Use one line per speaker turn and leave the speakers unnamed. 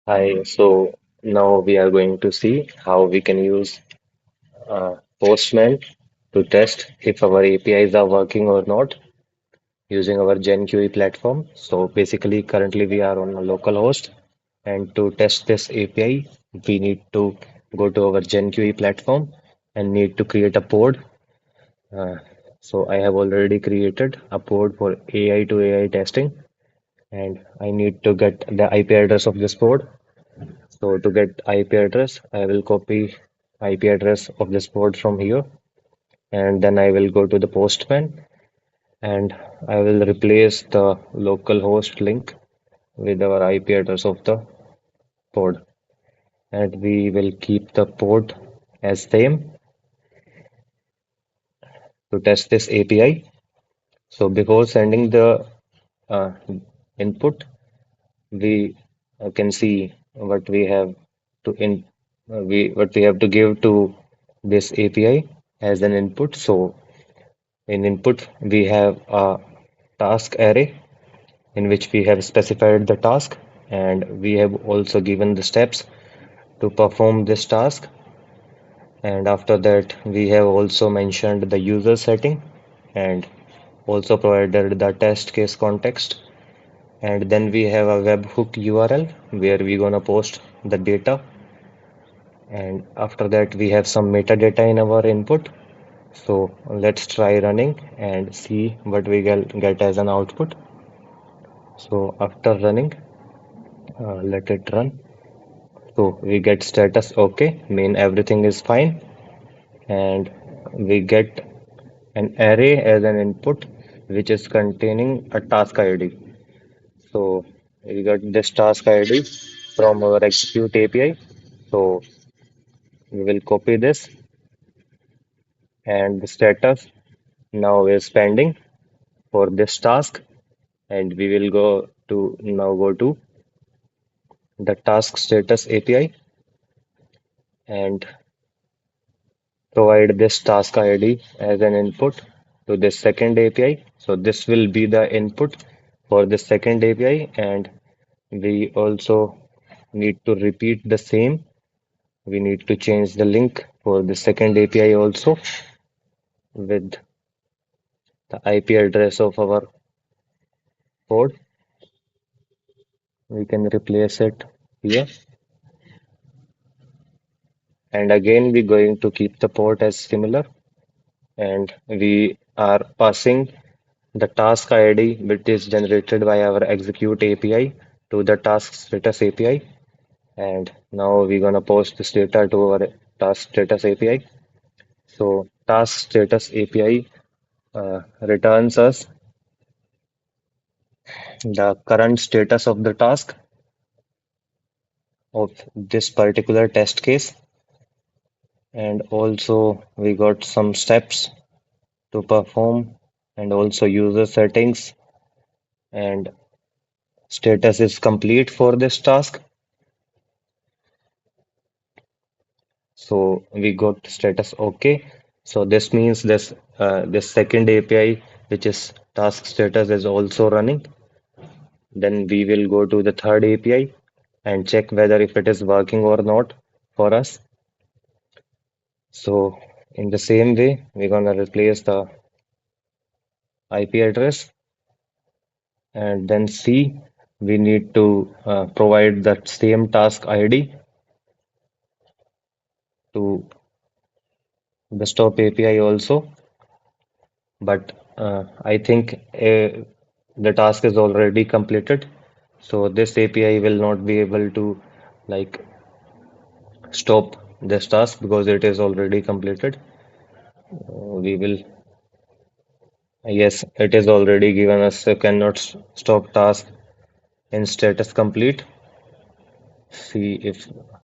Hi, so now we are going to see how we can use Postman to test if our APIs are working or not using our GenQE platform. So basically, currently we are on a local host, and to test this API, we need to go to our GenQE platform and need to create a pod. Uh, so I have already created a pod for AI to AI testing, and I need to get the IP address of this pod. So to get IP address, I will copy IP address of this port from here, and then I will go to the postman and I will replace the local host link with our IP address of the pod, and we will keep the port as same to test this API. So before sending the uh, input, we can see what we have to in we what we have to give to this API as an input. So in input, we have a task array in which we have specified the task, and we have also given the steps to perform this task. And after that, we have also mentioned the user setting and also provided the test case context. And then we have a webhook URL where we're gonna post the data. And after that, we have some metadata in our input. So let's try running and see what we get as an output. So after running, let it run. So we get status OK, mean everything is fine, and we get an array as an input which is containing a task ID. So we got this task ID from our execute API. So we will copy this, and the status now is pending for this task, and we will go to the task status API and provide this task ID as an input to this second API. So this will be the input for this second API, and we also need to repeat the same. We need to change the link for the second API also with the IP address of our pod. We can replace it here. And again, we're going to keep the port as similar, and we are passing the task ID which is generated by our execute API to the task status API. And now we're gonna post this data to our task status API. So task status API returns us the current status of the task of this particular test case. And also we got some steps to perform and also user settings and status is complete for this task. So we got status OK. So this means this second API, which is task status, is also running. Then we will go to the third API and check whether if it is working or not for us. So in the same way, we're gonna replace the IP address and then see we need to provide that same task ID to the stop API also. But I think the task is already completed. So this API will not be able to like stop this task because it is already completed. We will, yes, it is already given us cannot stop task in status complete. See if